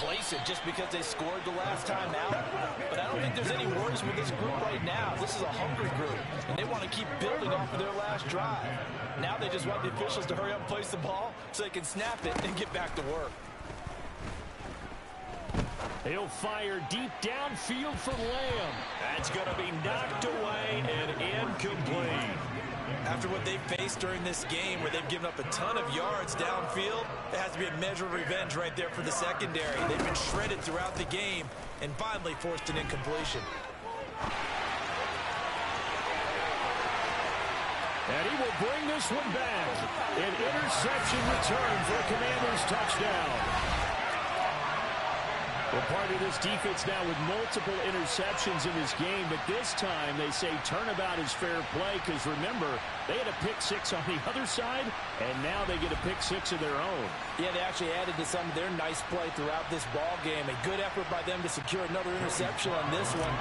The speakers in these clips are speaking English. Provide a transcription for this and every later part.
complacent just because they scored the last time out. But I don't think there's any worries with this group right now. This is a hungry group, and they want to keep building off of their last drive. Now they just want the officials to hurry up and place the ball so they can snap it and get back to work. He'll fire deep downfield for Lamb. That's going to be knocked away and incomplete. After what they've faced during this game where they've given up a ton of yards downfield, there has to be a measure of revenge right there for the secondary. They've been shredded throughout the game and finally forced an incompletion. And he will bring this one back. An interception return for a Commanders touchdown. Well, part of this defense now with multiple interceptions in this game, but this time they say turnabout is fair play because, remember, they had a pick-6 on the other side, and now they get a pick-6 of their own. Yeah, they actually added to some of their nice play throughout this ball game. A good effort by them to secure another interception on this one.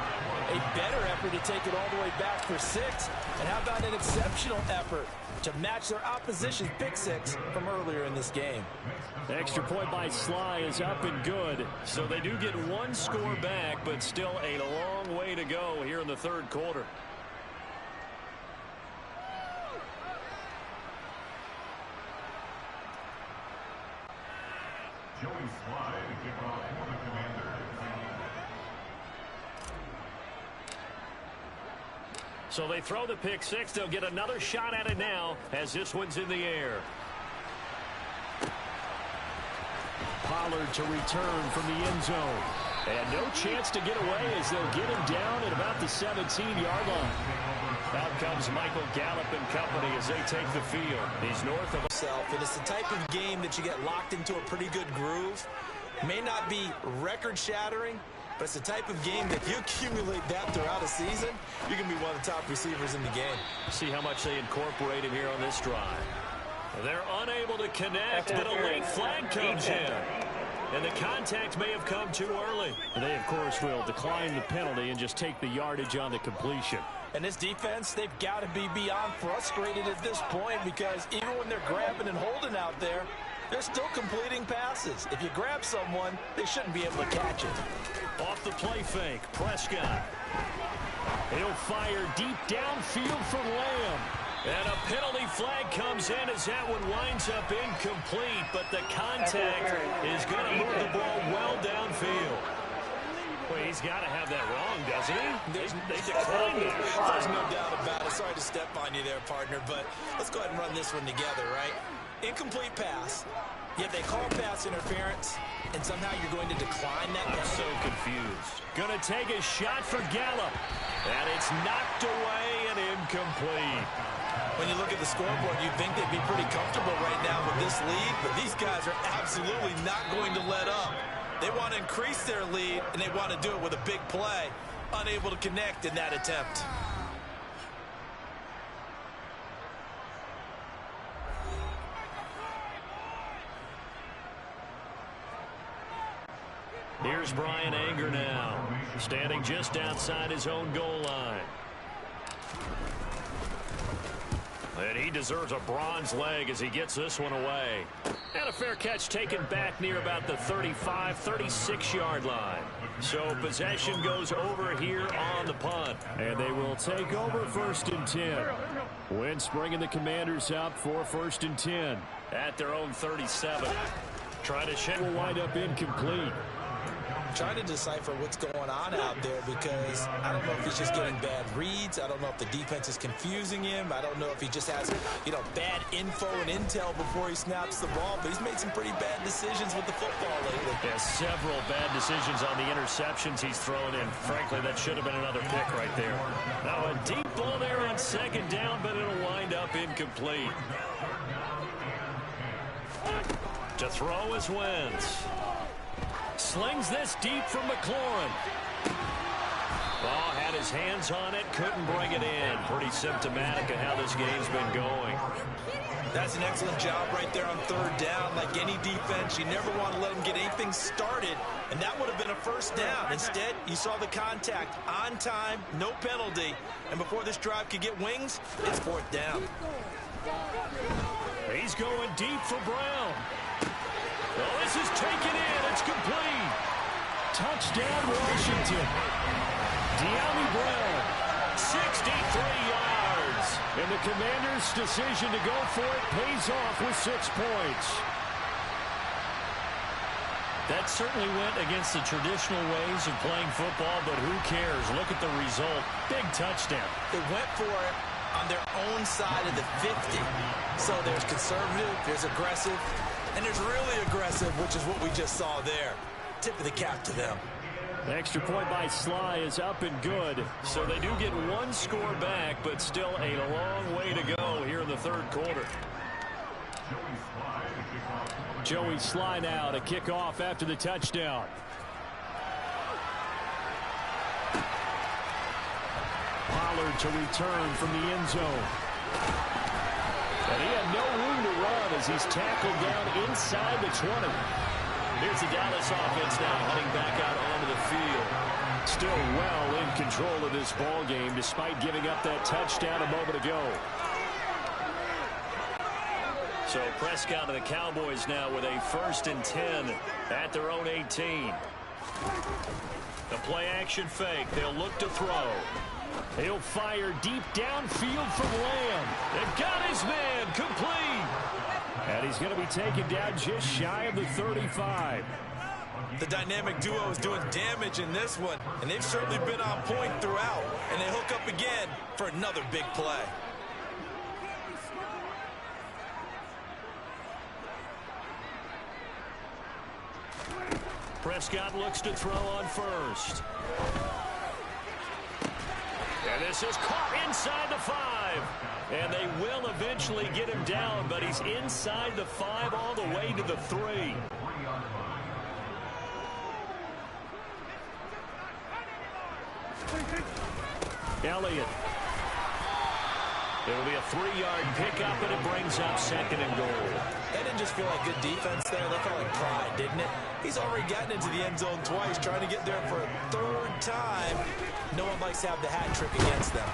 A better effort to take it all the way back for 6. And how about an exceptional effort to match their opposition's pick-6 from earlier in this game? The extra point by Sly is up and good. So they do get one score back, but still a long way to go here in the third quarter. Joey Sly to kick off for the Commanders. So they throw the pick-6. They'll get another shot at it now as this one's in the air. Pollard to return from the end zone. And no chance to get away as they'll get him down at about the 17-yard line. Out comes Michael Gallup and company as they take the field. He's north of himself, and it's the type of game that you get locked into a pretty good groove. May not be record-shattering, but it's the type of game that if you accumulate that throughout a season, you can be one of the top receivers in the game. See how much they incorporate him here on this drive. They're unable to connect, but a late flag comes in. And the contact may have come too early. They, of course, will decline the penalty and just take the yardage on the completion. And this defense, they've got to be beyond frustrated at this point because even when they're grabbing and holding out there, they're still completing passes. If you grab someone, they shouldn't be able to catch it. Off the play fake, Prescott. He'll fire deep downfield for Lamb. And a penalty flag comes in as that one winds up incomplete, but the contact is going to move the ball well downfield. Well, he's got to have that wrong, doesn't he? They declined it. There's no doubt about it. Sorry to step on you there, partner, but let's go ahead and run this one together, right? Incomplete pass, yet they call pass interference, and somehow you're going to decline that. I'm so confused. Going to take a shot for Gallup, and it's knocked away and incomplete. When you look at the scoreboard, you'd think they'd be pretty comfortable right now with this lead, but these guys are absolutely not going to let up. They want to increase their lead, and they want to do it with a big play. Unable to connect in that attempt. Here's Brian Anger now, standing just outside his own goal line. And he deserves a bronze leg as he gets this one away. And a fair catch taken back near about the 35, 36-yard line. So possession goes over here on the punt. And they will take over 1st and 10. Wentz bringing the Commanders out for 1st and 10. At their own 37. Trying to shake will wind up incomplete. Trying to decipher what's going on out there because I don't know if he's just getting bad reads. I don't know if the defense is confusing him. I don't know if he just has, bad info and intel before he snaps the ball. But he's made some pretty bad decisions with the football lately. Yeah, several bad decisions on the interceptions he's thrown in. Frankly, that should have been another pick right there. Now a deep ball there on 2nd down, but it'll wind up incomplete. To throw is Wentz. Slings this deep from McLaurin. Ball had his hands on it, couldn't bring it in. Pretty symptomatic of how this game's been going. That's an excellent job right there on 3rd down. Like any defense, you never want to let them get anything started, and that would have been a 1st down. Instead, you saw the contact on time, no penalty, and before this drive could get wings, it's 4th down. He's going deep for Brown. Well, this is taken in. It's complete. Touchdown, Washington. De'Ami Brown, 63 yards. And the Commanders' decision to go for it pays off with 6 points. That certainly went against the traditional ways of playing football, but who cares? Look at the result. Big touchdown. They went for it on their own side of the 50. So there's conservative, there's aggressive, and there's really aggressive, which is what we just saw there. Tip of the cap to them. The extra point by Sly is up and good. So they do get 1 score back, but still a long way to go here in the third quarter. Joey Sly now to kick off after the touchdown. Pollard to return from the end zone. And he had no room to run as he's tackled down inside the 20. Here's the Dallas offense now heading back out onto the field. Still well in control of this ball game despite giving up that touchdown a moment ago. So Prescott and the Cowboys now with a 1st and 10 at their own 18. The play action fake. They'll look to throw. He'll fire deep downfield from Lamb. They've got his man complete. And he's going to be taken down just shy of the 35. The dynamic duo is doing damage in this one, and they've certainly been on point throughout. And they hook up again for another big play. Prescott looks to throw on first. And this is caught inside the 5. And they will eventually get him down, but he's inside the 5 all the way to the 3. Elliott. It'll be a 3-yard pickup, and it brings up 2nd and goal. That didn't just feel like good defense there. That felt like pride, didn't it? He's already gotten into the end zone twice, trying to get there for a 3rd time. No one likes to have the hat trick against them.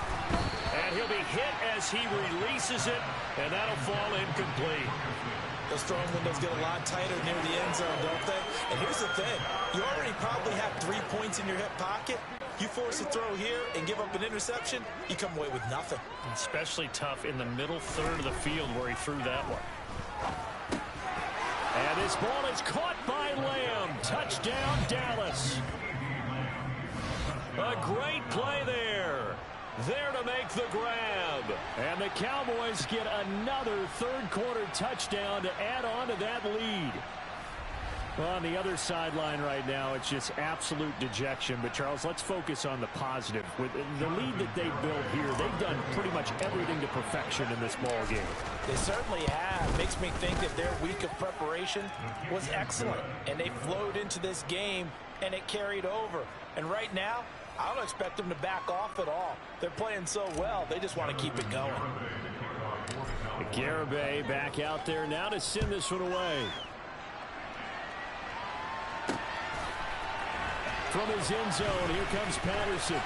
And he'll be hit as he releases it, and that'll fall incomplete. Those throwing windows get a lot tighter near the end zone, don't they? And here's the thing. You already probably have 3 points in your hip pocket. You force a throw here and give up an interception, you come away with nothing. Especially tough in the middle third of the field where he threw that one. And this ball is caught by Lamb. Touchdown, Dallas. A great play there. There to make the grab. And the Cowboys get another third-quarter touchdown to add on to that lead. Well, on the other sideline right now, it's just absolute dejection. But, Charles, let's focus on the positive. With the lead that they built here, they've done pretty much everything to perfection in this ball game. They certainly have. Makes me think that their week of preparation was excellent. And they flowed into this game, and it carried over. And right now, I don't expect them to back off at all. They're playing so well, they just want to keep it going. Garibay back out there now to send this one away. From his end zone, here comes Patterson.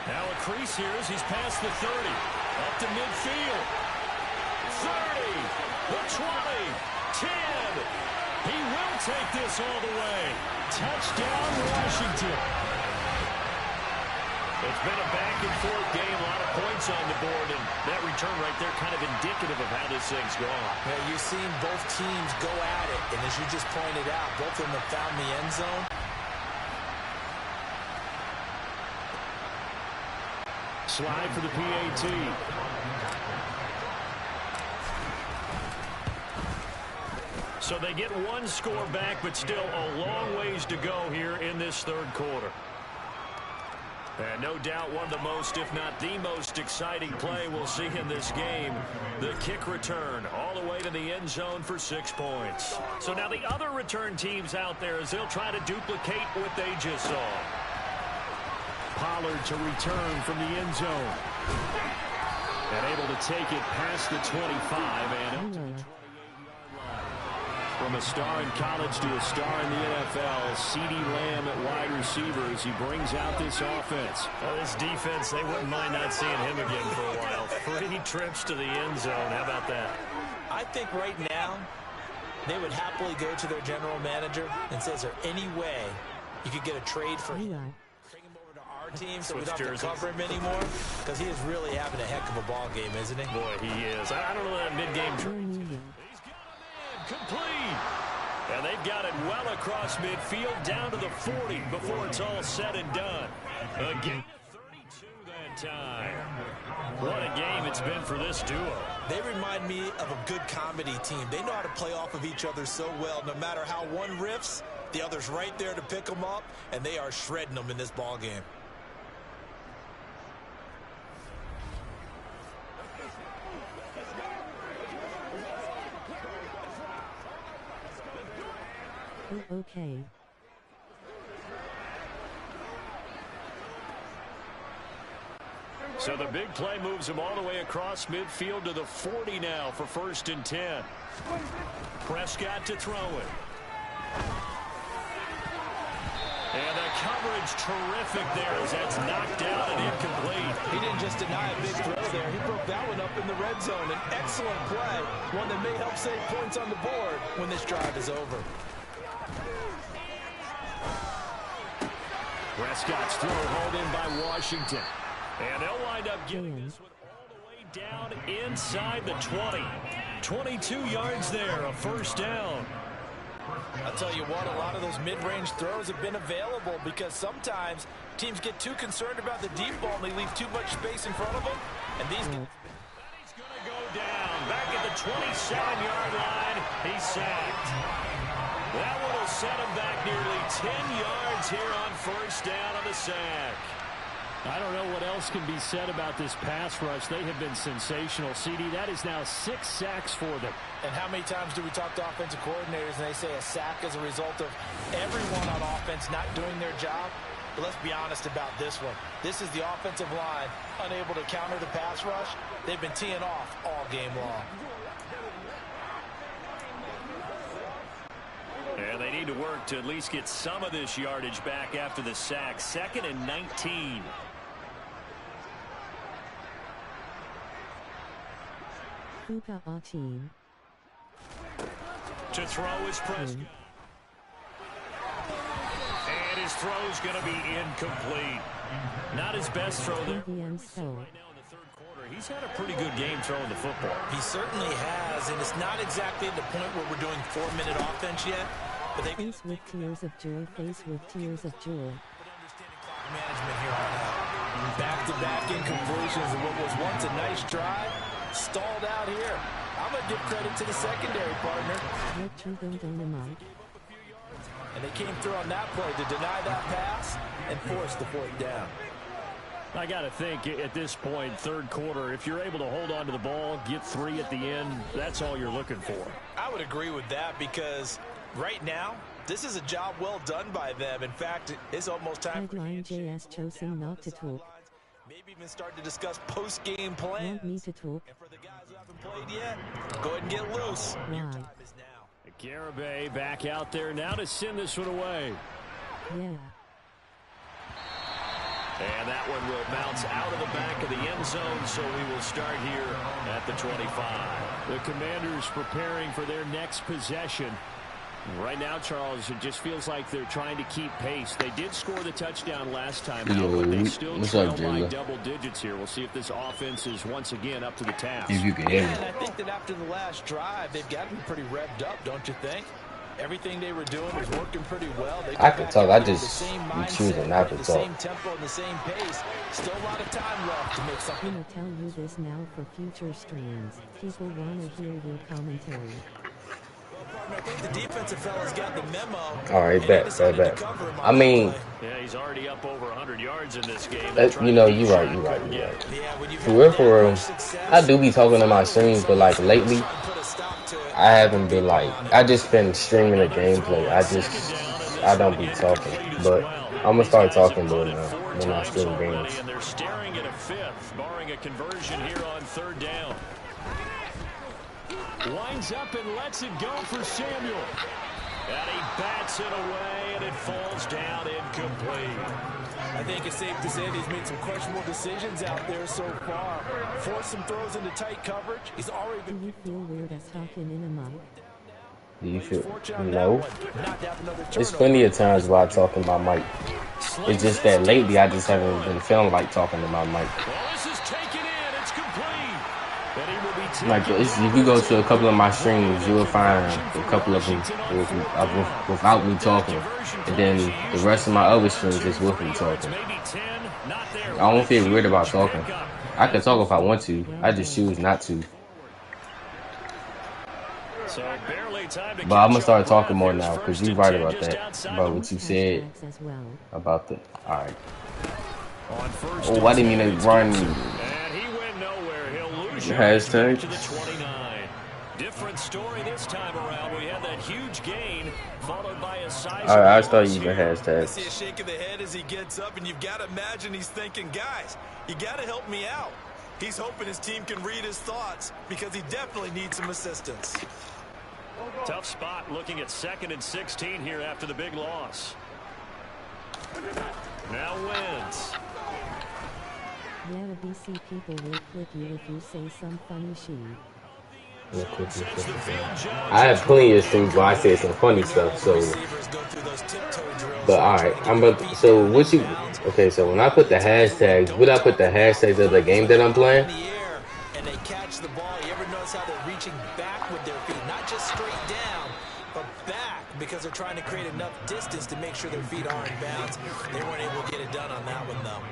Now a crease here as he's past the 30. Up to midfield. 30. The 20. 10. He will take this all the way. Touchdown, Washington. It's been a back-and-forth game, a lot of points on the board, and that return right there kind of indicative of how this thing's going. Yeah, you've seen both teams go at it, and as you just pointed out, both of them have found the end zone. Slide for the PAT. So they get 1 score back, but still a long ways to go here in this third quarter. And no doubt one of the most, if not the most exciting play we'll see in this game. The kick return all the way to the end zone for 6 points. So now the other return teams out there as they'll try to duplicate what they just saw. Pollard to return from the end zone. And able to take it past the 25 and up to the 28-yard line. From a star in college to a star in the NFL, C.D. Lamb at wide receiver as he brings out this offense. Well, this defense, they wouldn't mind not seeing him again for a while. 3 trips to the end zone. How about that? I think right now they would happily go to their general manager and say, is there any way you could get a trade for him. Bring him over to our team so we don't have to cover him anymore, because he is really having a heck of a ball game, isn't he? Boy, he is. I don't know that mid-game trade. He's got it in, complete. And they've got it well across midfield down to the 40 before it's all said and done. Again, 32 that time. What a game it's been for this duo. They remind me of a good comedy team. They know how to play off of each other so well. No matter how one riffs, the other's right there to pick them up, and they are shredding them in this ball game. Okay. So the big play moves him all the way across midfield to the 40 now for 1st and 10. Prescott to throw it. And the coverage terrific there as that's knocked down and incomplete. He didn't just deny a big throw there. He broke that one up in the red zone. An excellent play, one that may help save points on the board when this drive is over. Prescott's throw hauled in by Washington. And they'll wind up getting this one all the way down inside the 20. 22 yards there, a 1st down. I'll tell you what, a lot of those mid-range throws have been available because sometimes teams get too concerned about the deep ball and they leave too much space in front of them. And these guys... He's going to go down. Back at the 27-yard line, he's sacked. That one will set him back nearly 10 yards here on 1st down on the sack. I don't know what else can be said about this pass rush. They have been sensational. CD, that is now 6 sacks for them. And how many times do we talk to offensive coordinators and they say a sack is a result of everyone on offense not doing their job? But let's be honest about this one. This is the offensive line unable to counter the pass rush. They've been teeing off all game long. And they need to work to at least get some of this yardage back after the sack. 2nd and 19. To throw is Prescott. And his throw's going to be incomplete. Not his best throw there. Right now in the 3rd quarter, he's had a pretty good game throwing the football. He certainly has, and it's not exactly at the point where we're doing 4-minute offense yet. But they face with tears of joy, face with tears of joy. Management here on out. Back-to-back incompletions of what was once a nice drive, stalled out here. I'm going to give credit to the secondary partner. And they came through on that play to deny that pass and force the 4th down. I got to think at this point, 3rd quarter, if you're able to hold on to the ball, get 3 at the end, that's all you're looking for. I would agree with that because right now, this is a job well done by them. In fact, it's almost time for JS chosen not to talk. Maybe even start to discuss post-game plans. Want me to talk? And for the guys who haven't played yet, go ahead and get loose. Your time is now. Garibay back out there now to send this one away. Yeah. And that one will bounce out of the back of the end zone, so we will start here at the 25. The Commanders preparing for their next possession. Right now, Charles, it just feels like they're trying to keep pace. They did score the touchdown last time out, but they still trail by double digits here. We'll see if this offense is once again up to the task. If you can hear me. And I think that after the last drive, they've got to be pretty revved up, don't you think? Everything they were doing was working pretty well. I can talk. I just am choosing not to talk. The same tempo and the same pace. Still a lot of time left to make something. I'm going to tell you this now for future streams. People want to hear your commentary. I think the defensive fella's got the memo. All right, bet. I mean, yeah, he's already up over 100 yards in this game. You know, you're right. For real. I do be talking to my streams, but like lately, I haven't been like. I just been streaming the gameplay. I don't be talking, but I'm gonna start talking more now when I stream games. And they're staring at a 5th, barring a conversion here on 3rd down. Winds up and lets it go for Samuel. And he bats it away, and it falls down incomplete. I think it's safe to say that he's made some questionable decisions out there so far. Forced some throws into tight coverage. He's already been... Do you feel weird as talking in a mic? Do you feel? No. There's plenty of times where I talk in my mic. It's just that lately I just haven't been feeling like talking to my mic. Like if you go to a couple of my streams, you will find a couple of them without me talking, and then the rest of my other streams is with me talking. I don't feel weird about talking. I can talk if I want to. I just choose not to. But I'm gonna start talking more now because you're right about that. About what you said about the. All right. Oh, I didn't mean to run. Hashtag. Different story this time around. We had that huge gain followed by a size. All right, I start using hashtags. See a shake of the head as he gets up, and you've got to imagine he's thinking, guys, you got to help me out. He's hoping his team can read his thoughts because he definitely needs some assistance. Tough spot looking at 2nd and 16 here after the big loss. Now wins. Yeah, the BC people will clip you if you say some funny shit. I have plenty of things where I say some funny stuff, so. But alright, so what you, okay, so when I put the hashtags, would I put the hashtags of the game that I'm playing? And they catch the ball. You ever notice how they're reaching back with their feet? Not just straight down, but back, because they're trying to create enough distance to make sure their feet are in bounds. They weren't able to get it done on that one, though.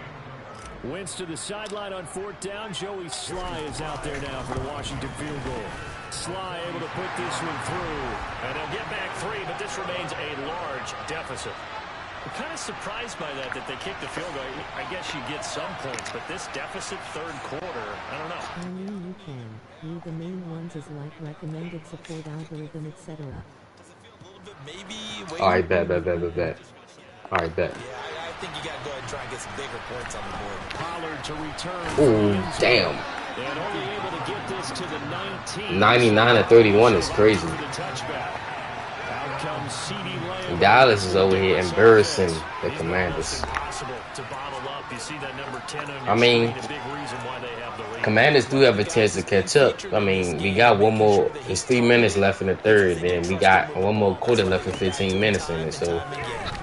Wentz to the sideline on 4th down. Joey Sly is out there now for the Washington field goal. Sly able to put this one through. And they'll get back 3, but this remains a large deficit. I'm kind of surprised by that they kicked the field goal. I guess you get some points, but this deficit 3rd quarter, I don't know. I mean, you can. You the main ones is like recommended support algorithm, etc. All right, bet. All right, bet. I think you got to go ahead and try and get some bigger points on the board. Pollard to return. Ooh, damn. And only able to get this to the 19. 99-31 is crazy. Dallas is over here embarrassing the Commanders. I mean, Commanders do have a chance to catch up. I mean, we got one more. It's 3 minutes left in the 3rd, and we got one more quarter left in 15 minutes in it. So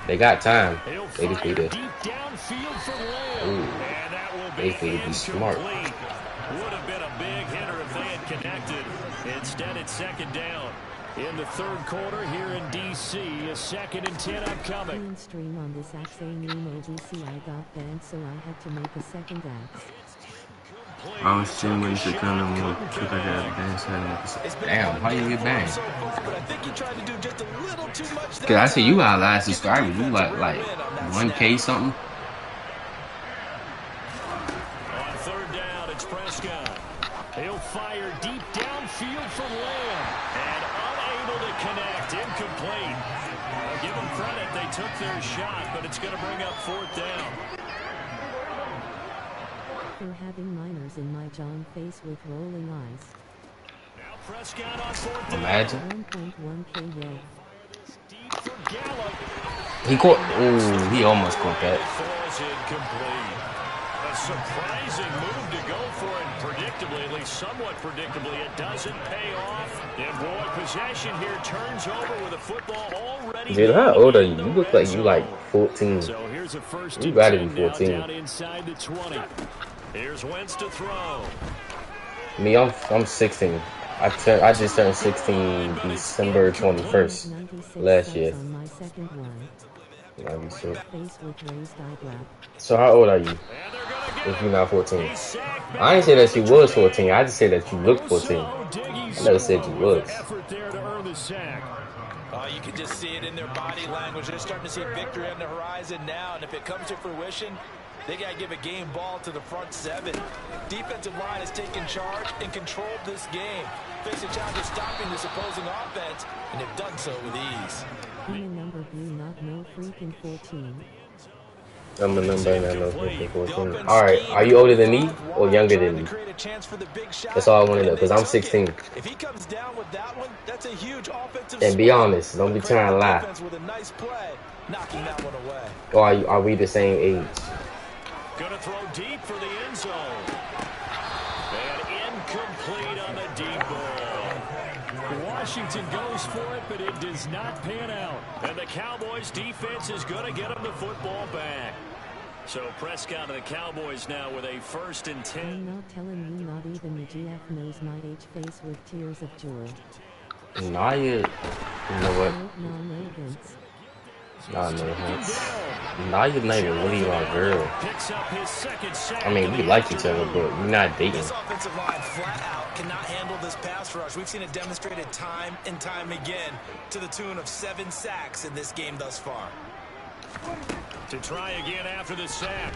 they got time. They just need to. Ooh, they need to be smart. Would have been a big hitter if they had connected. Instead, it's 2nd down. In the 3rd quarter here in D.C., a 2nd and 10 upcoming. Stream on this axe OBC I got banned, so I had to make a 2nd axe. I was streaming to kind of more because I got banned. Damn, how you get banned? Cause I see you got a lot of subscribers. You like 1K something. On 3rd down, it's Prescott. He'll fire deep downfield from Lamb. And unable to connect, incomplete. I'll give them credit, they took their shot, but it's going to bring up 4th down. For having minors in my John face with rolling eyes. Now Prescott on 4th down. Imagine. 1.1K row. He caught. Ooh, he almost caught that. A surprising move to go for it predictably, at least somewhat predictably. It doesn't pay off. And boy, possession here turns over with a football already. Dude, how old are you? You look like you like 14. So here's a first you gotta be 14. Down inside the 20. Here's Wentz to throw. Me, I'm 16. I just turned 16 December 21st last year. 96. So how old are you? If you're not 14. I didn't say that you was 14. I just said that you looked 14. I never said you was. You can just see it in their body language. They're starting to see victory on the horizon now, and if it comes to fruition, they got to give a game ball to the front 7. Defensive line has taken charge and controlled this game. Face a challenge of stopping this opposing offense, and they've done so with ease. I'm a number you not know freaking 14. I'm a number and I know freaking 14. Alright, are you older than me or younger than me? That's all I want to know, because I'm 16. If he comes down with that one, that's a huge offensive. And be honest, don't be trying to lie. Knocking that one away. Or are we the same age? Gonna throw deep for the end zone. And incomplete on the deep ball. Washington goes for it, but it does not pan out. And the Cowboys defense is going to get them the football back. So Prescott and the Cowboys now with a 1st and 10. I'm not telling you, not even the GF knows my age face with tears of joy. Naya, you know what? No, No offense. Naya's not even really my girl. I mean, we like each other, but we're not dating. This offensive line flat out cannot handle this pass rush. We've seen it demonstrated time and time again to the tune of 7 sacks in this game thus far. To try again after the sack.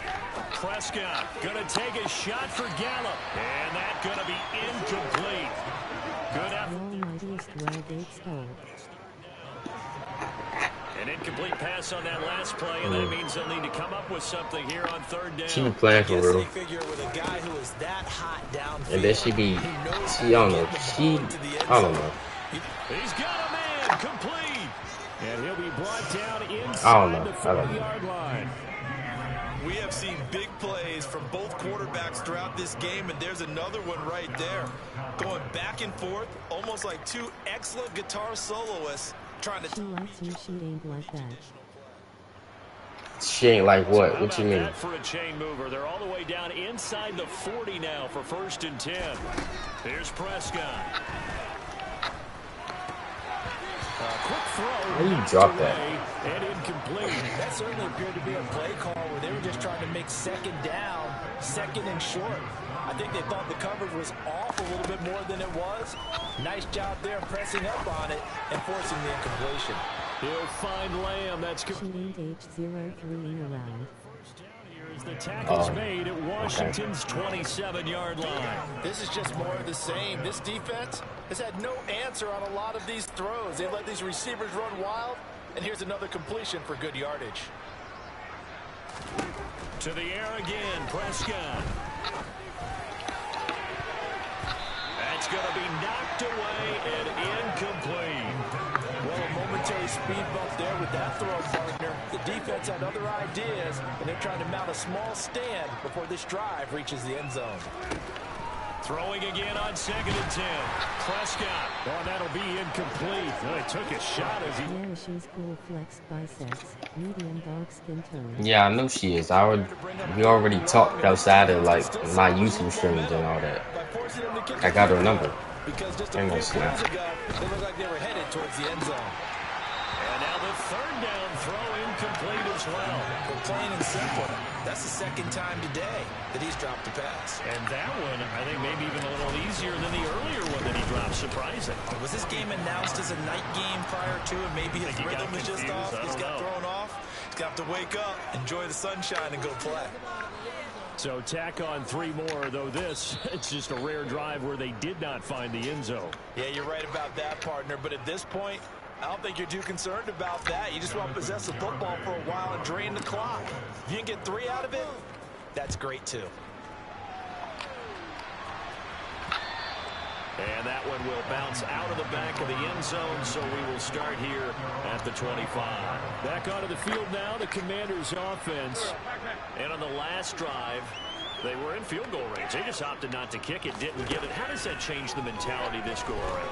Prescott going to take a shot for Gallup. And that's going to be incomplete. Good effort. An incomplete pass on that last play, and that means they'll need to come up with something here on 3rd down. She be playing for real. And then she be, I don't know. He's got a man complete. And he'll be brought down inside the 40-yard line. We have seen big plays from both quarterbacks throughout this game, and there's another one right there. Going back and forth, almost like 2 excellent guitar soloists trying to... She likes you, she ain't like that. She ain't like what? What you mean? For a chain mover. They're all the way down inside the 40 now for 1st and 10. Here's Prescott. Quick throw. How you drop that? And incomplete. That certainly appeared to be a play call where they were just trying to make 2nd down, 2nd and short. I think they thought the coverage was off a little bit more than it was. Nice job there pressing up on it and forcing the incompletion. He'll find Lamb. That's good. She ain't age 0-3 around. The tackle's made at Washington's 27-yard line. This is just more of the same. This defense has had no answer on a lot of these throws. They let these receivers run wild, and here's another completion for good yardage. To the air again, Prescott. That's going to be knocked away and incomplete. Well, a momentary speed bump there with that throw, partner. The defense had other ideas, and they're trying to mount a small stand before this drive reaches the end zone. Throwing again on 2nd and 10. Prescott. Oh, that'll be incomplete. Oh, he took a shot as he... Yeah, she's cool, flexed biceps, medium dark skin tone. Yeah, I know she is. We already talked outside of like my YouTube streams and all that. I got her number. Because just a Ain't no few snap. plays ago, they looked like they were headed towards the end zone. And now the 3rd down throw incomplete as well. But plain and simple, that's the 2nd time today that he's dropped a pass. And that one, I think, maybe even a little easier than the earlier one that he dropped, surprising. Was this game announced as a night game prior to it? Maybe his rhythm is just off. He's got thrown off. He's got to wake up, enjoy the sunshine, and go play. So tack on 3 more, though this, it's just a rare drive where they did not find the end zone. Yeah, you're right about that, partner. But at this point, I don't think you're too concerned about that. You just want to possess the football for a while and drain the clock. If you can get 3 out of it, that's great, too. And that one will bounce out of the back of the end zone, so we will start here at the 25. Back onto the field now, the Commanders' offense. And on the last drive, they were in field goal range. They just opted not to kick it, didn't get it. How does that change the mentality this go around?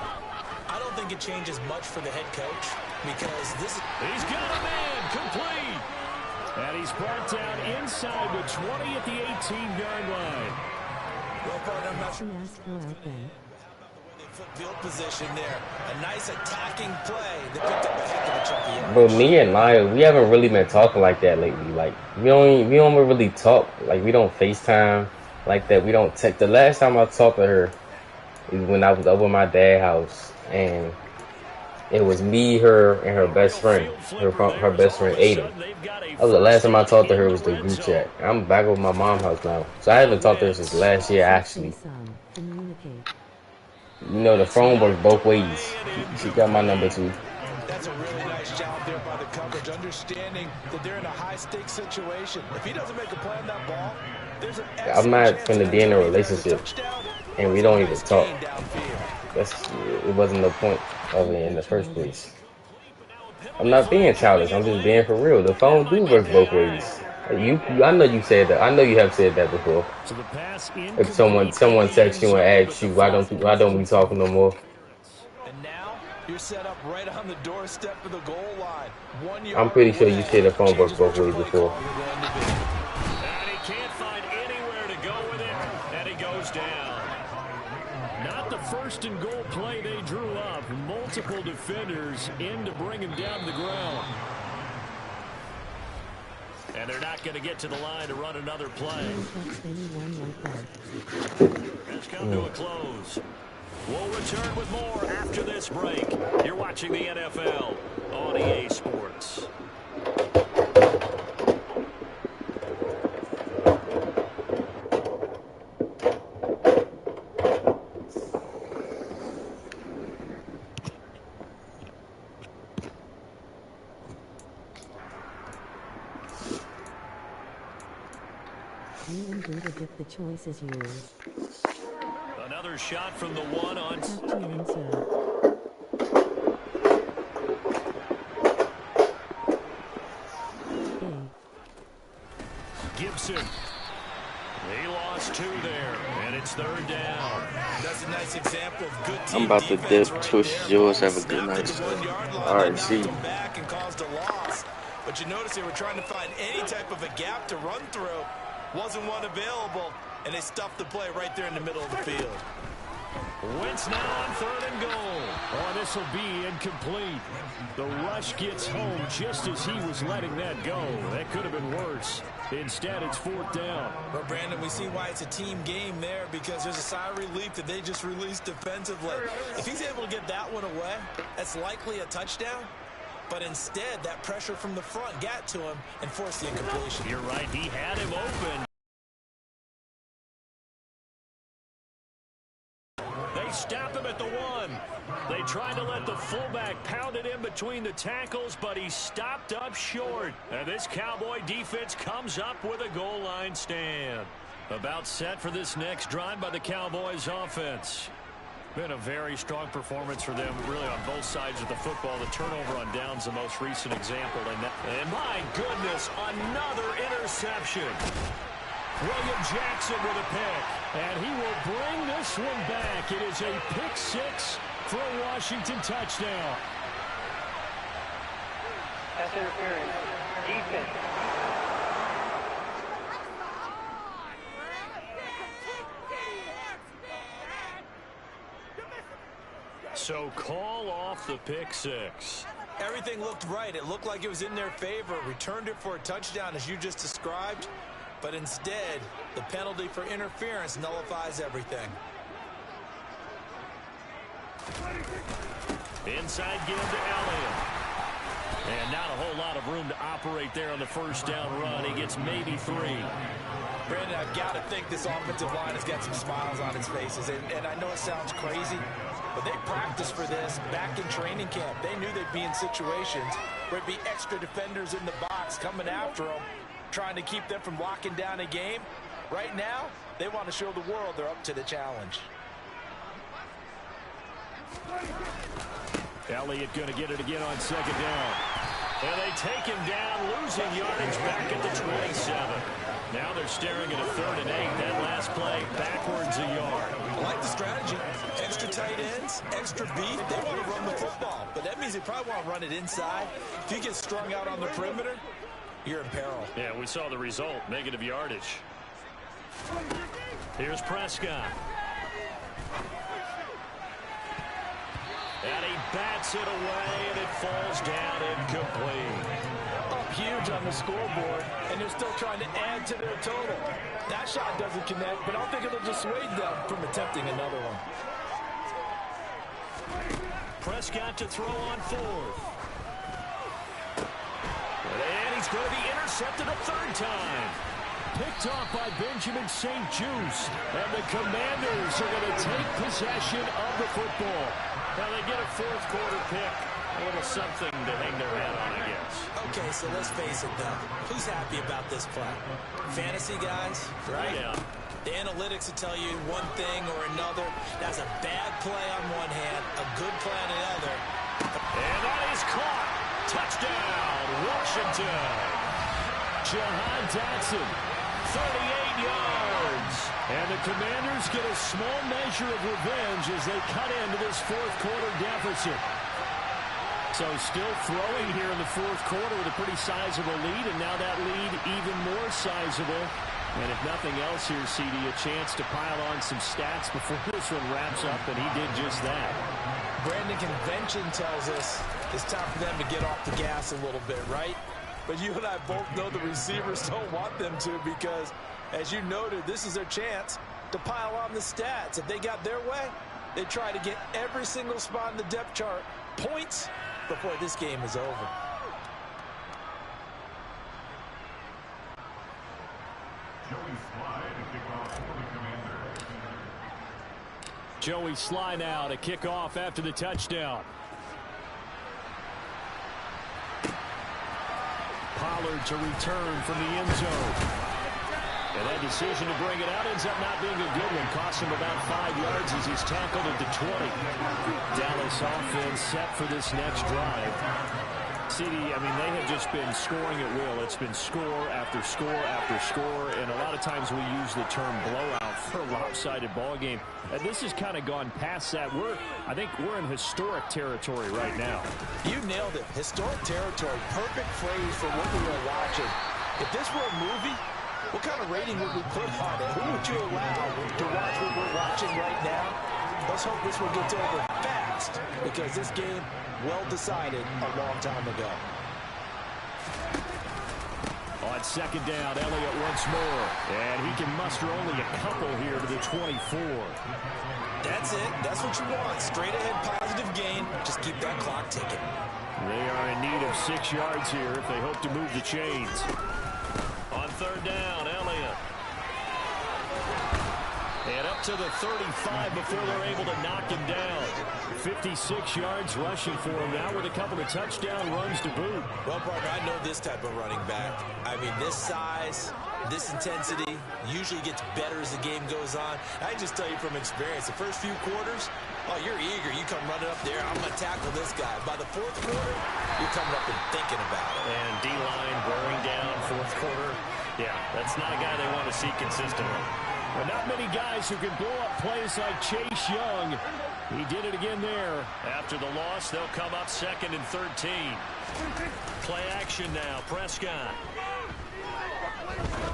I don't think it changes much for the head coach because this is... He's got a man complete. And he's brought down inside the 20 at the 18-yard line. Well, partner, I'm not sure. Field position there. A nice attacking play that picked up a heck of a chunk of yards. But me and Maya, we haven't really been talking like that lately. Like we don't really talk. Like we don't FaceTime like that. We don't text. The last time I talked to her is when I was over at my dad's house, and it was me, her, and her best friend. Her best friend Aiden. That was the last time I talked to her. Was the group chat. I'm back over my mom's house now, so I haven't talked to her since last year actually. You know, the phone works both ways. She got my number too. That's a really nice job there by the coverage, understanding that they're in a high-stakes situation. If he doesn't make a play on that ball, there's an I'm not finna be in a relationship, and we don't even talk. It wasn't the point of it in the first place. I'm not being childish. I'm just being for real. The phone do work both ways. I know you said that. I know you have said that before. If someone texts you and asks you why don't we talk no more? And now You're set up right on the doorstep of the goal line. 1 yard I'm pretty sure you away. said the phone works both ways before. And he can't find anywhere to go with it, and he goes down. Not the first and goal play they drew up. Multiple defenders in to bring him down to the ground. And they're not going to get to the line to run another play. It's come to a close. We'll return with more after this break. You're watching the NFL on EA Sports. You and Buddha if the choice is yours. Another shot from the one on. Gibson. He lost 2 there, and it's 3rd down. That's a nice example of good team. I'm about to dip. Twitch yours. Have a good night. All right, see. Back and caused a loss. But you notice they were trying to find any type of a gap to run through. Wasn't one available, and they stuffed the play right there in the middle of the field. Wentz now on 3rd and goal. Oh, this will be incomplete. The rush gets home just as he was letting that go. That could have been worse. Instead, it's 4th down. Well, Brandon, we see why it's a team game there, because there's a sigh of relief that they just released defensively. If he's able to get that one away, that's likely a touchdown. But instead, that pressure from the front got to him and forced the incompletion. You're right. He had him open. They stop him at the 1. They tried to let the fullback pound it in between the tackles, but he stopped up short. And this Cowboy defense comes up with a goal line stand. About set for this next drive by the Cowboys offense. Been a very strong performance for them, really, on both sides of the football. The turnover on downs, the most recent example. And my goodness, another interception. William Jackson with a pick. And he will bring this one back. It is a pick 6 for a Washington touchdown. Pass interference. Defense. So call off the pick 6. Everything looked right. It looked like it was in their favor. Returned it for a touchdown, as you just described. But instead, the penalty for interference nullifies everything. Inside give to Elliott. And not a whole lot of room to operate there on the first down run. He gets maybe 3. Brandon, I've got to think this offensive line has got some smiles on its faces. And I know it sounds crazy, but they practiced for this back in training camp. They knew they'd be in situations where there'd be extra defenders in the box coming after them, trying to keep them from locking down a game. Right now, they want to show the world they're up to the challenge. Elliott going to get it again on 2nd down. And they take him down, losing yardage back at the 27. Now they're staring at a 3rd and 8. That last play backwards a yard. I like the strategy. Extra tight ends, extra beef. They want to run the football, but that means they probably want to run it inside. If you get strung out on the perimeter, you're in peril. Yeah, we saw the result. Negative yardage. Here's Prescott. And he bats it away, and it falls down incomplete. Up huge on the scoreboard, and they're still trying to add to their total. That shot doesn't connect, but I don't think it'll dissuade them from attempting another one. Prescott to throw on 4th. And he's going to be intercepted a 3rd time. Picked off by Benjamin St. Juste. And the Commanders are going to take possession of the football. Now they get a 4th quarter pick. A little something to hang their hat on, I guess. Okay, so let's face it, though. Who's happy about this play? Fantasy guys, right? Yeah. The analytics will tell you one thing or another. That's a bad play on one hand, a good play on the other. And that is caught. Touchdown, Washington. Jahan Dotson, 38 yards. And the Commanders get a small measure of revenge as they cut into this 4th quarter deficit. So still throwing here in the fourth quarter with a pretty sizable lead, and now that lead even more sizable. And if nothing else here, CD, a chance to pile on some stats before this one wraps up, and he did just that. Brandon, convention tells us it's time for them to get off the gas a little bit, right? But you and I both know the receivers don't want them to because, as you noted, this is their chance to pile on the stats. If they got their way, they try to get every single spot in the depth chart points before this game is over. Joey Sly now to kick off after the touchdown. Pollard to return from the end zone. And that decision to bring it out ends up not being a good one. Cost him about 5 yards as he's tackled at the 20. Dallas offense set for this next drive. CD, I mean, they have just been scoring at will. It's been score after score after score, and a lot of times we use the term blowout for a lopsided ball game. And this has kind of gone past that. I think we're in historic territory right now. You nailed it. Historic territory. Perfect phrase for what we were watching. If this were a movie, what kind of rating would we put on it? Who would you allow to watch what we're watching right now? Let's hope this one gets over fast, because this game, well decided a long time ago. On second down, Elliott once more. And he can muster only a couple here to the 24. That's it. That's what you want. Straight ahead positive gain. Just keep that clock ticking. They are in need of 6 yards here if they hope to move the chains. On third down, Elliott. And up to the 35 before they're able to knock him down. 56 yards rushing for him now with a couple of touchdown runs to boot. Well, Parker, I know this type of running back. I mean, this size, this intensity usually gets better as the game goes on. I can just tell you from experience, the first few quarters, oh, you're eager. You come running up there, I'm going to tackle this guy. By the fourth quarter, you're coming up and thinking about it. And D-line wearing down fourth quarter. Yeah, that's not a guy they want to see consistently. But not many guys who can blow up plays like Chase Young. He did it again there. After the loss, they'll come up 2nd and 13. Play action now, Prescott.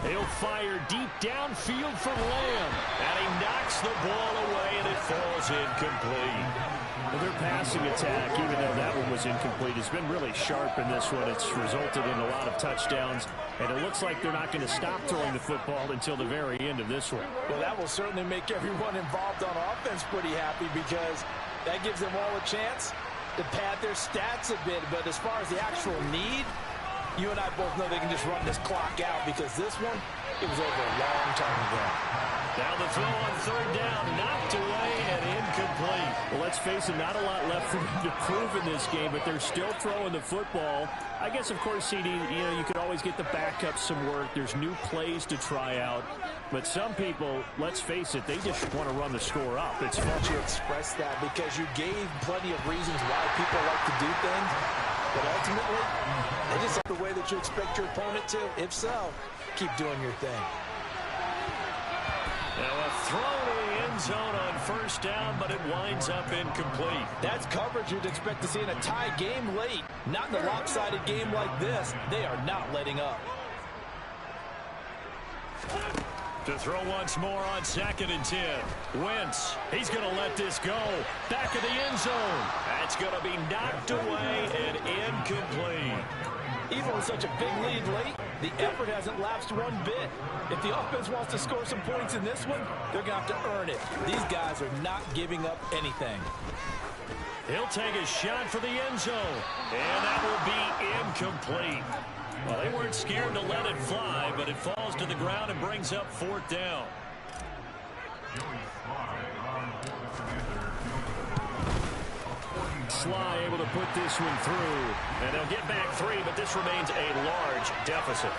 He'll fire deep downfield for Lamb. And he knocks the ball away, and it falls incomplete. Well, their passing attack, even though that one was incomplete, has been really sharp in this one. It's resulted in a lot of touchdowns, and it looks like they're not going to stop throwing the football until the very end of this one. Well, that will certainly make everyone involved on offense pretty happy, because that gives them all a chance to pad their stats a bit. But as far as the actual need, you and I both know they can just run this clock out, because this one, it was over a long time ago. Now the throw on third down, knocked away and incomplete. Well, let's face it, not a lot left for them to prove in this game, but they're still throwing the football. I guess, of course, CD, you could always get the backup some work. There's new plays to try out. But some people, let's face it, they just want to run the score up. It's fun to express that, because you gave plenty of reasons why people like to do things. But ultimately, they just have the way that you expect your opponent to. If so, keep doing your thing. Now a throw to the end zone on first down, but it winds up incomplete. That's coverage you'd expect to see in a tie game late. Not in a lopsided game like this. They are not letting up. To throw once more on 2nd and 10. Wentz, he's going to let this go. Back of the end zone. That's going to be knocked away and incomplete. Even with such a big lead late, the effort hasn't lapsed one bit. If the offense wants to score some points in this one, they're going to have to earn it. These guys are not giving up anything. He'll take a shot for the end zone, and that will be incomplete. Well, they weren't scared to let it fly, but it falls to the ground and brings up 4th down. Sly able to put this one through. And they'll get back 3, but this remains a large deficit.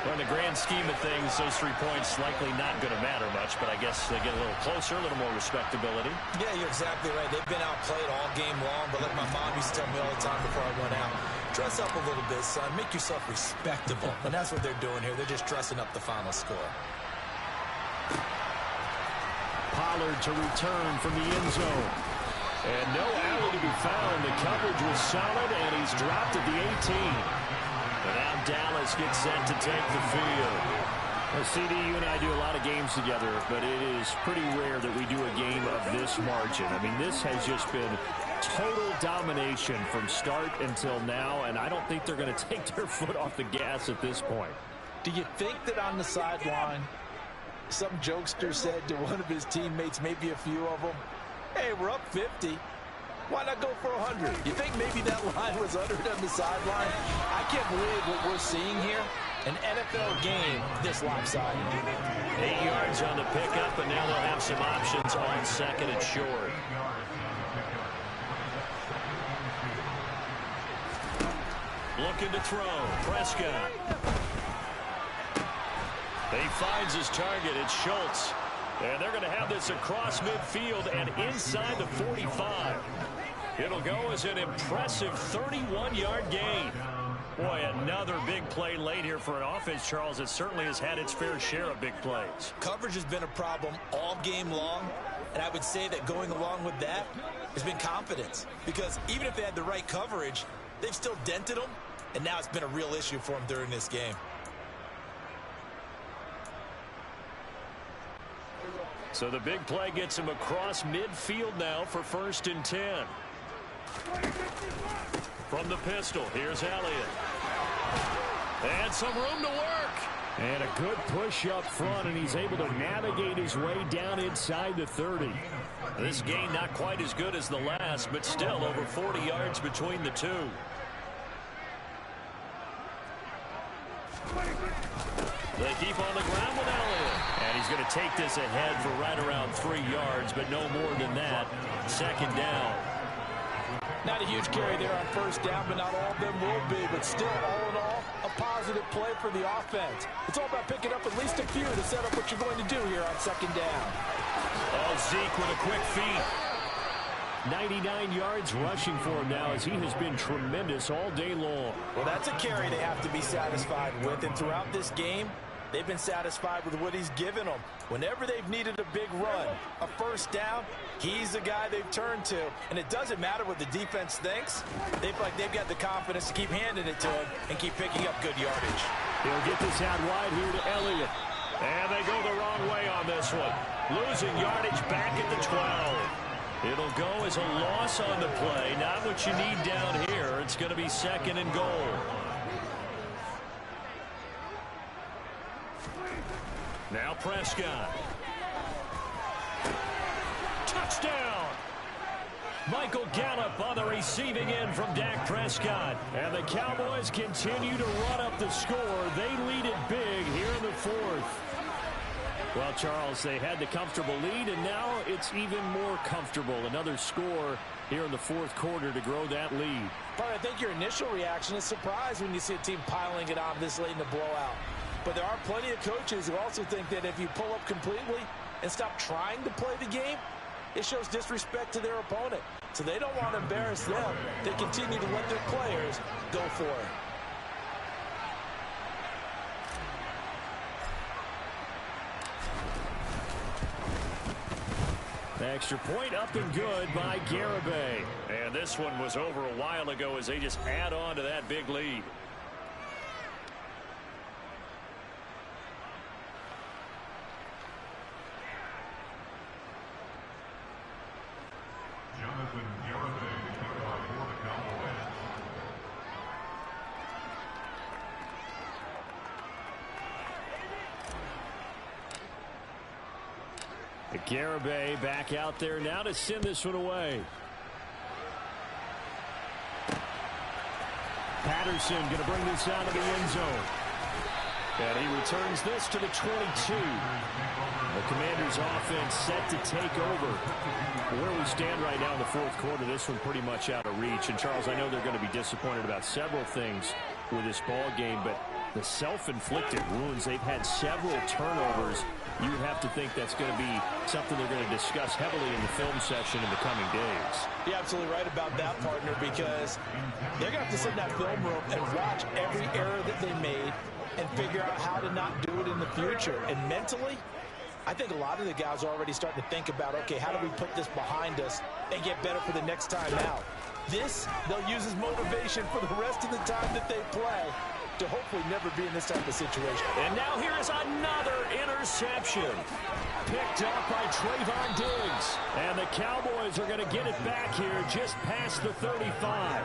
Well, in the grand scheme of things, those 3 points likely not going to matter much, but I guess they get a little closer, a little more respectability. Yeah, you're exactly right. They've been outplayed all game long, but like my mom used to tell me all the time before I went out, dress up a little bit, son. Make yourself respectable. And that's what they're doing here. They're just dressing up the final score. Pollard to return from the end zone. And no alley to be found. The coverage was solid, and he's dropped at the 18. And now Dallas gets set to take the field. Well, CD, you and I do a lot of games together, but it is pretty rare that we do a game of this margin. I mean, this has just been total domination from start until now, and I don't think they're going to take their foot off the gas at this point. Do you think that on the sideline, some jokester said to one of his teammates, maybe a few of them, hey, we're up 50. Why not go for 100? You think maybe that line was uttered on the sideline? I can't believe what we're seeing here. An NFL game this lopsided. 8 yards on the pickup, and now they'll have some options on second and short. Looking to throw. Prescott. He finds his target. It's Schultz. And they're going to have this across midfield and inside the 45. It'll go as an impressive 31-yard gain. Boy, another big play late here for an offense, Charles, that certainly has had its fair share of big plays. Coverage has been a problem all game long, and I would say that going along with that has been confidence. Because even if they had the right coverage, they've still dented them, and now it's been a real issue for them during this game. So the big play gets him across midfield now for 1st and 10. From the pistol, here's Elliott. And some room to work. And a good push up front, and he's able to navigate his way down inside the 30. This gain not quite as good as the last, but still over 40 yards between the two. They keep on the ground with Elliott. And he's going to take this ahead for right around 3 yards, but no more than that. 2nd down. Not a huge carry there on 1st down, but not all of them will be. But still, all in all, a positive play for the offense. It's all about picking up at least a few to set up what you're going to do here on 2nd down. Oh, Zeke with a quick feed. 99 yards rushing for him now as he has been tremendous all day long. Well, that's a carry they have to be satisfied with. And throughout this game, they've been satisfied with what he's given them. Whenever they've needed a big run, a 1st down, he's the guy they've turned to. And it doesn't matter what the defense thinks. They've got the confidence to keep handing it to him and keep picking up good yardage. He'll get this out wide here to Elliott. And they go the wrong way on this one. Losing yardage back at the 12. It'll go as a loss on the play. Not what you need down here. It's going to be 2nd and goal. Now Prescott. Touchdown! Michael Gallup on the receiving end from Dak Prescott. And the Cowboys continue to run up the score. They lead it big here in the 4th. Well, Charles, they had the comfortable lead, and now it's even more comfortable. Another score here in the 4th quarter to grow that lead. But I think your initial reaction is surprise when you see a team piling it on this late in the blowout. But there are plenty of coaches who also think that if you pull up completely and stop trying to play the game, it shows disrespect to their opponent. So they don't want to embarrass them. They continue to let their players go for it. Extra point up and good by Garibay. And this one was over a while ago as they just add on to that big lead. Garibay back out there now to send this one away. Patterson going to bring this out of the end zone. And he returns this to the 22. The Commanders' offense set to take over. Where we stand right now in the 4th quarter, this one pretty much out of reach. And, Charles, I know they're going to be disappointed about several things with this ball game, but the self-inflicted wounds, they've had several turnovers. You have to think that's going to be something they're going to discuss heavily in the film session in the coming days. You're absolutely right about that, partner, because they're going to have to sit in that film room and watch every error that they made and figure out how to not do it in the future. And mentally, I think a lot of the guys are already starting to think about, okay, how do we put this behind us and get better for the next time out? This, they'll use as motivation for the rest of the time that they play to hopefully never be in this type of situation. And now here is another interception. Picked up by Trayvon Diggs. And the Cowboys are going to get it back here just past the 35.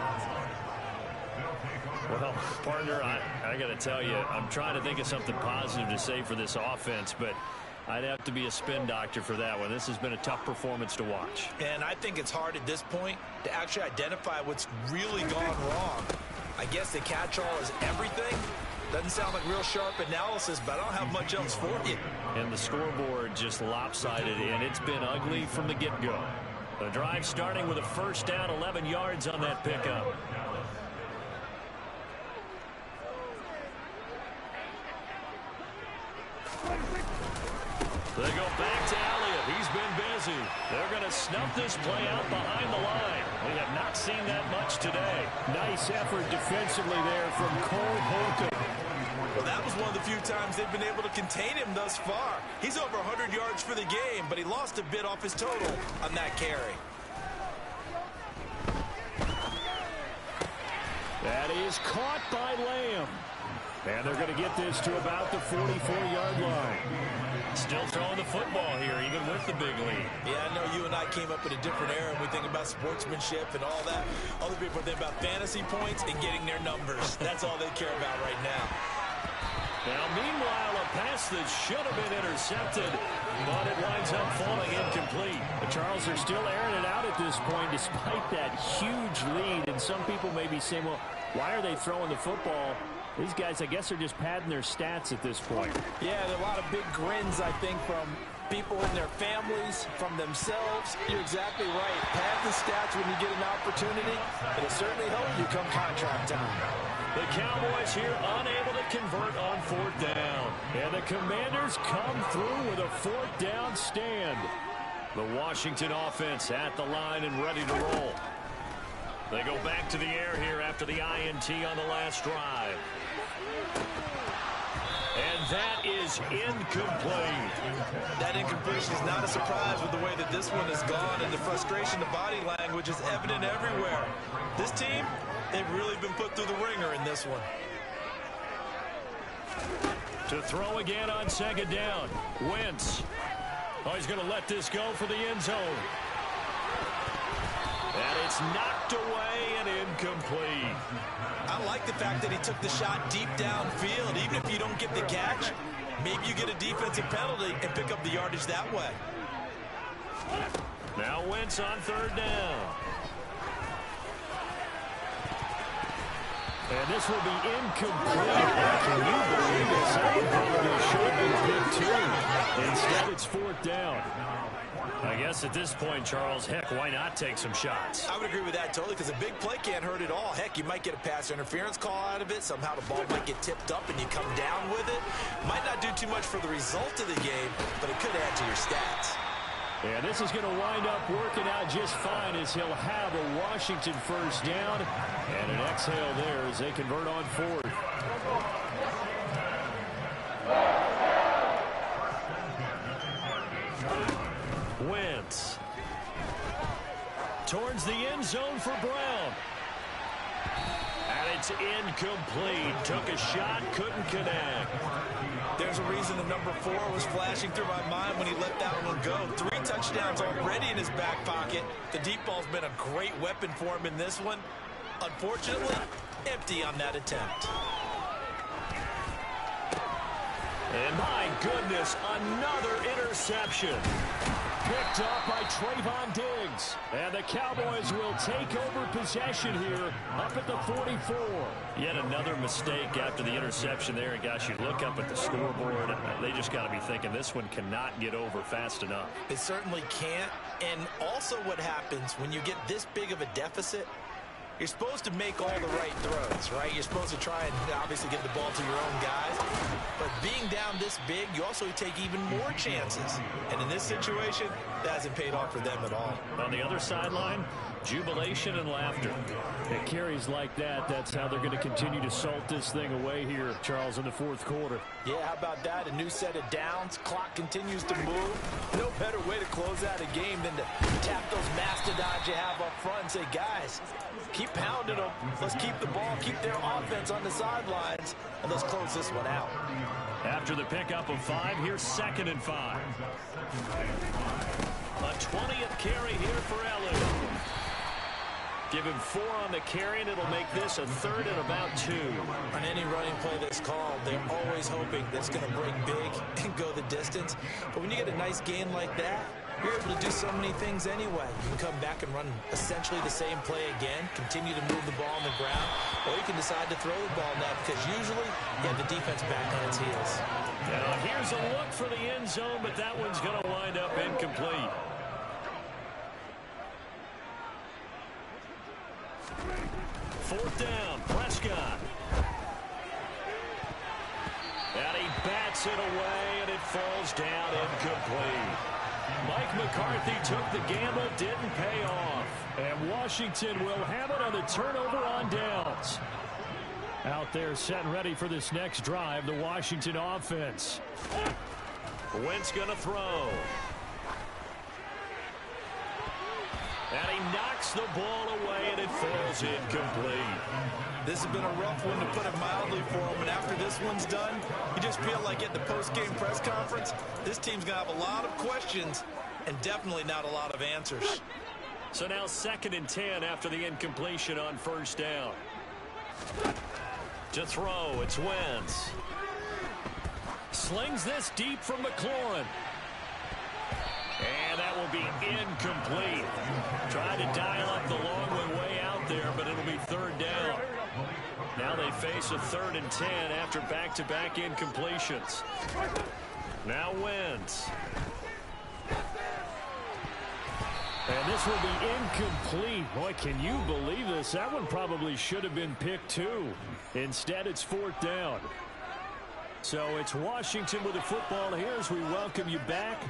Well, partner, I got to tell you, I'm trying to think of something positive to say for this offense, but I'd have to be a spin doctor for that one. This has been a tough performance to watch. And I think it's hard at this point to actually identify what's really gone wrong. I guess the catch-all is everything. Doesn't sound like real sharp analysis, but I don't have much else for you. And the scoreboard just lopsided, and it's been ugly from the get-go. The drive starting with a first down, 11 yards on that pickup. They go back to Elliott. He's been busy. They're going to snuff this play out behind the line. We have not seen that much today. Nice effort defensively there from Cole Holcomb. Well, that was one of the few times they've been able to contain him thus far. He's over 100 yards for the game, but he lost a bit off his total on that carry. That is caught by Lamb. And they're going to get this to about the 44-yard line. Still throwing the football here, even with the big lead. Yeah, I know you and I came up in a different era, and we think about sportsmanship and all that. Other people think about fantasy points and getting their numbers. That's all they care about right now. Now, meanwhile, a pass that should have been intercepted, but it winds up falling incomplete. The Charles are still airing it out at this point, despite that huge lead. And some people may be saying, well, why are they throwing the football? These guys, I guess, are just padding their stats at this point. Yeah, there are a lot of big grins, I think, from people in their families, from themselves. You're exactly right. Pad the stats when you get an opportunity. It'll certainly help you come contract time. The Cowboys here unable to convert on fourth down. And the Commanders come through with a fourth down stand. The Washington offense at the line and ready to roll. They go back to the air here after the INT on the last drive. And that is incomplete. That incompletion is not a surprise with the way that this one has gone, and the frustration, the body language is evident everywhere. This team, they've really been put through the ringer in this one. To throw again on second down. Wentz. Oh, he's going to let this go for the end zone. And it's knocked away and incomplete. I like the fact that he took the shot deep downfield. Even if you don't get the catch, maybe you get a defensive penalty and pick up the yardage that way. Now Wentz on third down. And this will be incomplete. Can you believe this? It should have been picked too. Instead, it's fourth down. I guess at this point, Charles, heck, why not take some shots? I would agree with that totally, because a big play can't hurt at all. Heck, you might get a pass interference call out of it. Somehow the ball might get tipped up and you come down with it. Might not do too much for the result of the game, but it could add to your stats. And this is going to wind up working out just fine as he'll have a Washington first down. And an exhale there as they convert on fourth. Wentz. Towards the end zone for Brown. And it's incomplete. Took a shot, couldn't connect. There's a reason the number 4 was flashing through my mind when he let that one go. 3 touchdowns already in his back pocket. The deep ball's been a great weapon for him in this one. Unfortunately, empty on that attempt. And my goodness, another interception. Picked up by Trayvon Diggs. And the Cowboys will take over possession here up at the 44. Yet another mistake after the interception there. And gosh, you look up at the scoreboard, they just got to be thinking this one cannot get over fast enough. It certainly can't. And also what happens when you get this big of a deficit, you're supposed to make all the right throws, right? You're supposed to try and obviously get the ball to your own guys. But being down this big, you also take even more chances. And in this situation, that hasn't paid off for them at all. On the other sideline, jubilation and laughter. It carries like that. That's how they're going to continue to salt this thing away here, Charles, in the fourth quarter. Yeah, how about that? A new set of downs. Clock continues to move. No better way to close out a game than to tap those mastodons you have up front and say, guys, keep pounding them. Let's keep the ball, keep their offense on the sidelines, and let's close this one out. After the pickup of 5, here's 2nd and 5. A 20th carry here for Elliott. Give him 4 on the carry, and it'll make this a 3rd and about 2. On any running play that's called, they're always hoping that's going to break big and go the distance. But when you get a nice gain like that, you're able to do so many things anyway. You can come back and run essentially the same play again, continue to move the ball on the ground, or you can decide to throw the ball now because usually you have the defense back on its heels. Now here's a look for the end zone, but that one's going to wind up incomplete. Fourth down, Prescott. And he bats it away, and it falls down incomplete. Mike McCarthy took the gamble, didn't pay off. And Washington will have it on the turnover on downs. Out there set and ready for this next drive, the Washington offense. Wentz going to throw. And he knocks the ball away, and it falls incomplete. This has been a rough one, to put it mildly, for him. And after this one's done, you just feel like at the post-game press conference, this team's going to have a lot of questions and definitely not a lot of answers. So now 2nd and 10 after the incompletion on 1st down. To throw, it's Wentz. Slings this deep from McLaurin. And that will be incomplete. Tried to dial up the long way out there, but it'll be 3rd down. Now they face a 3rd and 10 after back-to-back incompletions. Now Wentz. And this will be incomplete. Boy, can you believe this? That one probably should have been picked too. Instead, it's 4th down. So it's Washington with the football here as we welcome you back.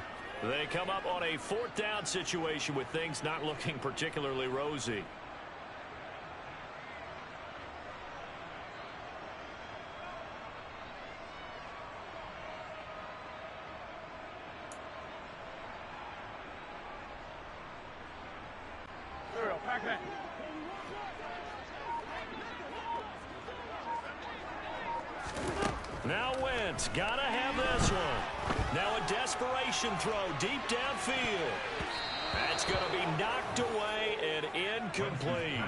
They come up on a 4th down situation with things not looking particularly rosy. Now Wentz, gotta have this one. Now a desperation throw deep downfield. That's going to be knocked away and incomplete.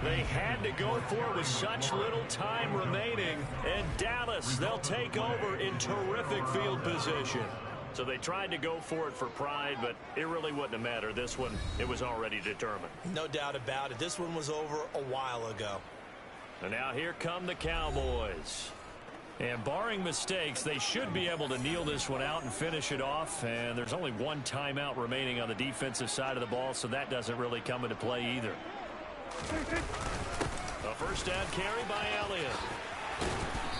They had to go for it with such little time remaining. And Dallas, they'll take over in terrific field position. So they tried to go for it for pride, but it really wouldn't have mattered. This one, it was already determined. No doubt about it. This one was over a while ago. And now here come the Cowboys. And barring mistakes, they should be able to kneel this one out and finish it off. And there's only one timeout remaining on the defensive side of the ball, so that doesn't really come into play either. A first down carry by Elliott.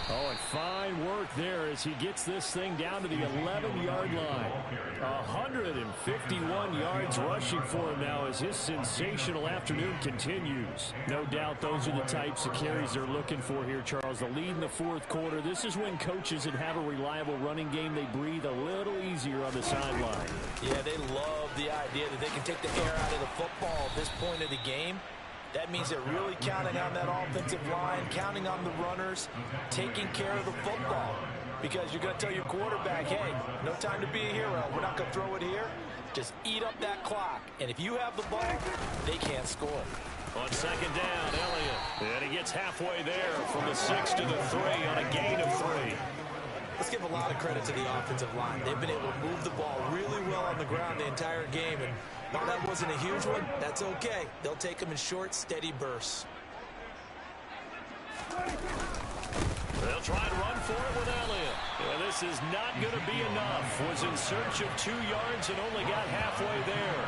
Oh, and fine work there as he gets this thing down to the 11-yard line. 151 yards rushing for him now as his sensational afternoon continues. No doubt those are the types of carries they're looking for here, Charles. The lead in the fourth quarter. This is when coaches that have a reliable running game, they breathe a little easier on the sideline. Yeah, they love the idea that they can take the air out of the football at this point of the game. That means they're really counting on that offensive line, counting on the runners, taking care of the football. Because you're going to tell your quarterback, hey, no time to be a hero. We're not going to throw it here. Just eat up that clock. And if you have the ball, they can't score. On second down, Elliott. And he gets halfway there from the 6 to the 3 on a gain of 3. Let's give a lot of credit to the offensive line. They've been able to move the ball really well on the ground the entire game. And while that wasn't a huge one, that's okay. They'll take them in short, steady bursts. They'll try to run for it with Elliott. Yeah, this is not going to be enough. Was in search of 2 yards and only got halfway there.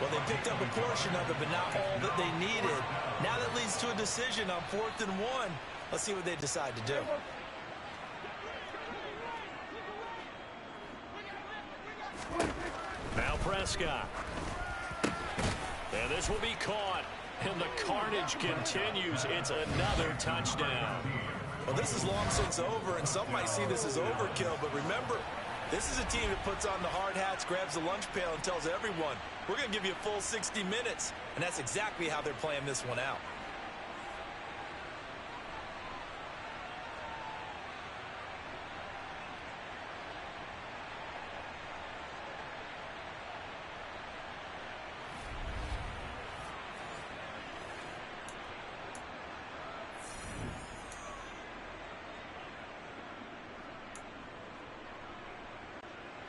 Well, they picked up a portion of it, but not all that they needed. Now that leads to a decision on 4th and 1. Let's see what they decide to do. Now Prescott. And this will be caught. And the carnage continues. It's another touchdown. Well, this is long since over, and some might see this as overkill. But remember, this is a team that puts on the hard hats, grabs the lunch pail, and tells everyone, we're going to give you a full 60 minutes. And that's exactly how they're playing this one out.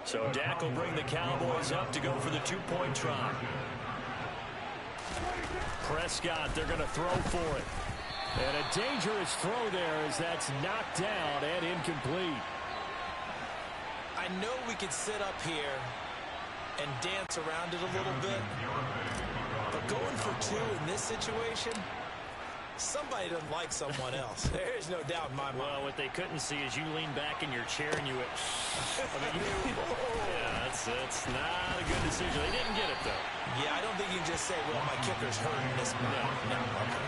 So Dak will bring the Cowboys up to go for the two-point try. Prescott, they're going to throw for it. And a dangerous throw there as that's knocked down and incomplete. I know we could sit up here and dance around it a little bit, but going for two in this situation, somebody doesn't like someone else. There's no doubt in my mind. Well, what they couldn't see is you lean back in your chair and you went, yeah, that's not a good decision. They didn't get it, though. Yeah, I don't think you can just say, well, my kicker's hurting this moment. No, okay.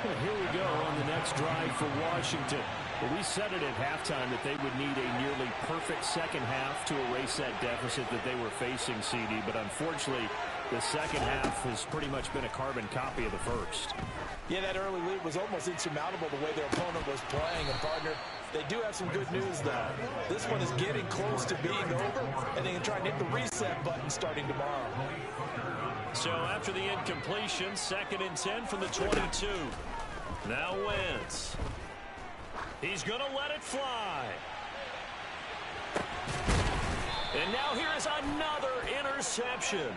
Well, here we go on the next drive for Washington. Well, we said it at halftime that they would need a nearly perfect second half to erase that deficit that they were facing, CD, but unfortunately, the second half has pretty much been a carbon copy of the first. Yeah, that early lead was almost insurmountable the way their opponent was playing. And, partner, they do have some good news, though. This one is getting close to being over, and they can try and hit the reset button starting tomorrow. So after the incompletion, 2nd and 10 from the 22. Now Wentz. He's going to let it fly. And now here is another interception.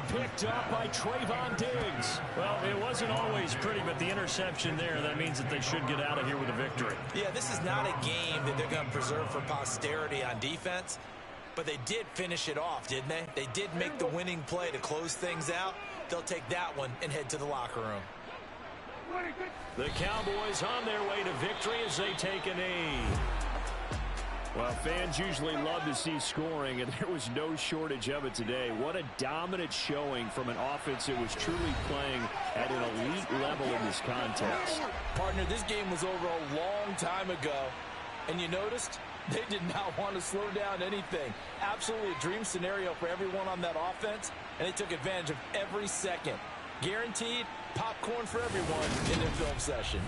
Picked up by Trayvon Diggs. Well, it wasn't always pretty, but the interception there, that means that they should get out of here with a victory. Yeah, this is not a game that they're going to preserve for posterity on defense, but they did finish it off, didn't they? They did make the winning play to close things out. They'll take that one and head to the locker room. The Cowboys on their way to victory as they take a knee. Well, fans usually love to see scoring, and there was no shortage of it today. What a dominant showing from an offense that was truly playing at an elite level in this contest. Partner, this game was over a long time ago, and you noticed they did not want to slow down anything. Absolutely a dream scenario for everyone on that offense, and they took advantage of every second. Guaranteed popcorn for everyone in their film session.